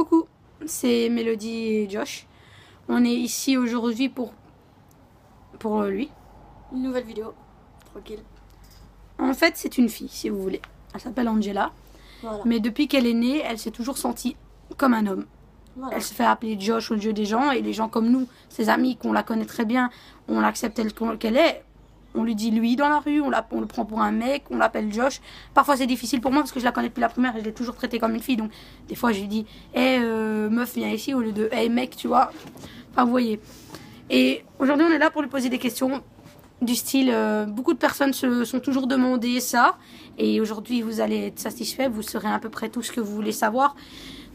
Coucou, c'est Mélodie et Josh. On est ici aujourd'hui pour lui. Une nouvelle vidéo, tranquille. En fait, c'est une fille, si vous voulez. Elle s'appelle Angela. Voilà. Mais depuis qu'elle est née, elle s'est toujours sentie comme un homme. Voilà. Elle se fait appeler Josh aux yeux des gens. Et les gens comme nous, ses amis, qu'on la connaît très bien, on l'accepte telle qu'elle est. On lui dit lui dans la rue, on le prend pour un mec, on l'appelle Josh. Parfois c'est difficile pour moi parce que je la connais depuis la primaire et je l'ai toujours traitée comme une fille. Donc des fois je lui dis meuf viens ici au lieu de mec, tu vois. Enfin vous voyez. Et aujourd'hui on est là pour lui poser des questions du style beaucoup de personnes se sont toujours demandé ça. Et aujourd'hui vous allez être satisfait, vous saurez à peu près tout ce que vous voulez savoir.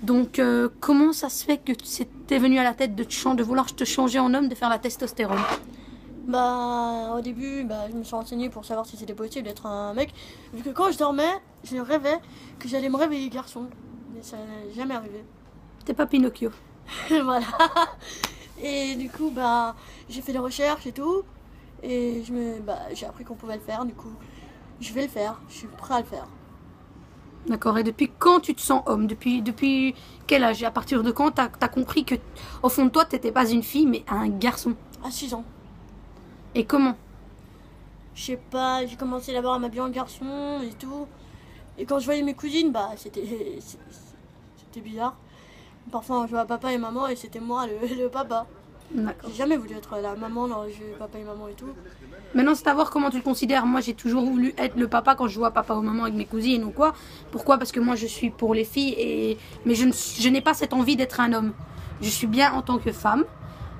Donc comment ça se fait que c'était venu à la tête de vouloir te changer en homme, de faire la testostérone? Bah, au début, je me suis renseignée pour savoir si c'était possible d'être un mec. Vu que quand je dormais, je rêvais que j'allais me réveiller garçon. Mais ça n'est jamais arrivé. T'es pas Pinocchio. Voilà. Et du coup, j'ai fait des recherches et tout. Et j'ai appris qu'on pouvait le faire. Du coup, je vais le faire. Je suis prêt à le faire. D'accord. Et depuis quand tu te sens homme? Depuis quel âge? À partir de quand t'as compris que, au fond de toi, t'étais pas une fille, mais un garçon? À 6 ans. Et comment? Je sais pas, j'ai commencé d'abord à m'habiller en garçon et tout. Et quand je voyais mes cousines, c'était bizarre. Parfois on jouait à papa et maman et c'était moi le papa. D'accord. J'ai jamais voulu être la maman dans le jeu papa et maman et tout. Maintenant, c'est à voir comment tu le considères. Moi, j'ai toujours voulu être le papa quand je vois papa ou maman avec mes cousines ou quoi. Pourquoi? Parce que moi, je suis pour les filles, mais je n'ai pas cette envie d'être un homme. Je suis bien en tant que femme.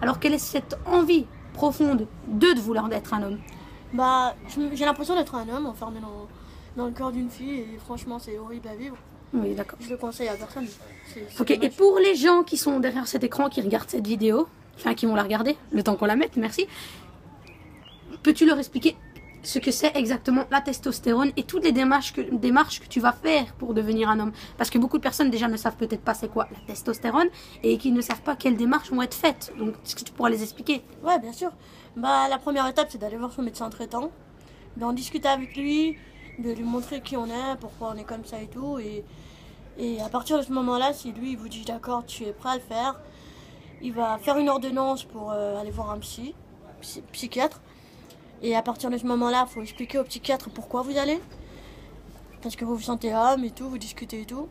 Alors, quelle est cette envie profonde de vouloir être un homme? J'ai l'impression d'être un homme enfermé dans le corps d'une fille et franchement c'est horrible à vivre. Oui, d'accord. Je le conseille à personne. Ok, et pour les gens qui sont derrière cet écran, qui regardent cette vidéo, enfin qui vont la regarder, le temps qu'on la mette, merci, peux-tu leur expliquer ce que c'est exactement la testostérone et toutes les démarches que tu vas faire pour devenir un homme? Parce que beaucoup de personnes déjà ne savent peut-être pas c'est quoi la testostérone et qui ne savent pas quelles démarches vont être faites. Donc est-ce que tu pourras les expliquer? Ouais, bien sûr. La première étape c'est d'aller voir son médecin traitant, d'en discuter avec lui, de lui montrer qui on est, pourquoi on est comme ça et tout. Et à partir de ce moment-là, si lui il vous dit d'accord, tu es prêt à le faire, il va faire une ordonnance pour aller voir un psychiatre. Et à partir de ce moment-là, il faut expliquer au psychiatre pourquoi vous allez. Parce que vous vous sentez homme et tout, vous discutez et tout.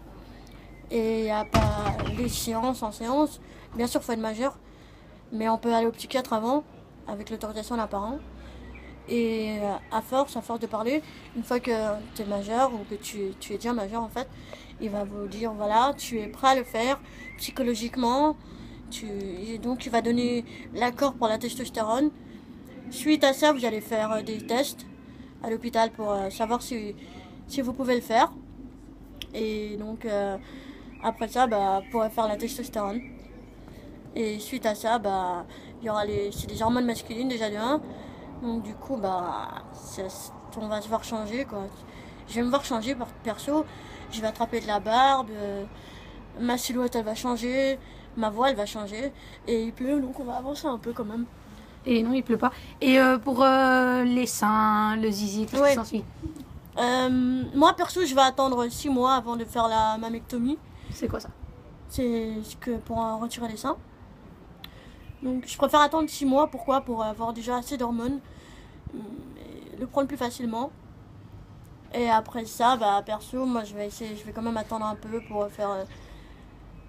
Et il n'y a pas les séances en séance. Bien sûr, il faut être majeur. Mais on peut aller au psychiatre avant, avec l'autorisation d'un parent. Et à force de parler, une fois que tu es majeur, ou que tu es déjà majeur en fait, il va vous dire voilà, tu es prêt à le faire psychologiquement. Et donc il va donner l'accord pour la testostérone. Suite à ça, vous allez faire des tests à l'hôpital pour savoir si vous pouvez le faire. Et donc après ça, vous pourrez faire la testostérone. Et suite à ça, il y aura c'est des hormones masculines déjà de 1. Donc du coup, on va se voir changer quoi. Je vais me voir changer perso. Je vais attraper de la barbe, ma silhouette elle va changer, ma voix elle va changer. Et il pleut donc on va avancer un peu quand même. Et non, il pleut pas. Et pour les seins, le zizi, tout ce qui s'ensuit? Moi perso, je vais attendre 6 mois avant de faire la mammectomie. C'est quoi ça? C'est pour retirer les seins. Donc je préfère attendre 6 mois, pourquoi? Pour avoir déjà assez d'hormones, le prendre plus facilement. Et après ça, perso, moi je vais quand même attendre un peu pour faire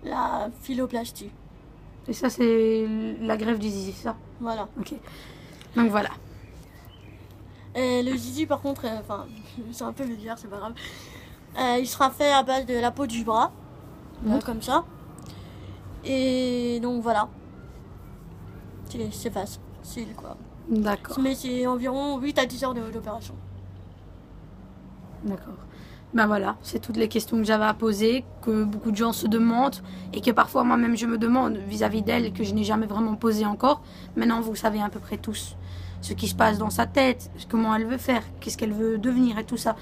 la phyloplastie. Et ça, c'est la greffe du zizi, c'est ça? Voilà. Ok. Donc voilà. Et le zizi, par contre, c'est un peu vulgaire, c'est pas grave. Il sera fait à base de la peau du bras, comme ça. Et donc voilà. C'est facile quoi. D'accord. Mais c'est environ 8 à 10 heures d'opération. D'accord. Voilà, c'est toutes les questions que j'avais à poser, que beaucoup de gens se demandent et que parfois moi-même je me demande vis-à-vis d'elle, que je n'ai jamais vraiment posé encore. Maintenant, vous savez à peu près tous ce qui se passe dans sa tête, comment elle veut faire, qu'est-ce qu'elle veut devenir et tout ça.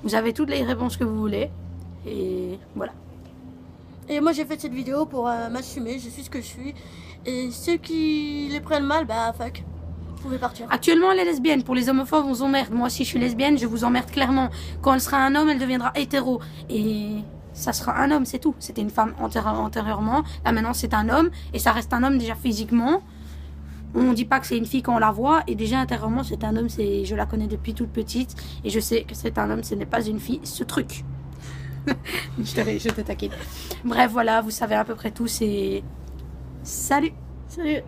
Vous avez toutes les réponses que vous voulez et voilà. Et moi j'ai fait cette vidéo pour m'assumer, je suis ce que je suis. Et ceux qui les prennent mal, fuck. Vous pouvez partir. Actuellement, elle est lesbienne. Pour les homophobes, on s'emmerde. Moi, si je suis lesbienne, je vous emmerde clairement. Quand elle sera un homme, elle deviendra hétéro. Et ça sera un homme, c'est tout. C'était une femme antérieurement, là maintenant c'est un homme, et ça reste un homme déjà physiquement. On dit pas que c'est une fille quand on la voit, et déjà intérieurement c'est un homme, je la connais depuis toute petite, et je sais que c'est un homme, ce n'est pas une fille, ce truc. je te taquine. Bref, voilà, vous savez à peu près tout, c'est... Salut. Salut.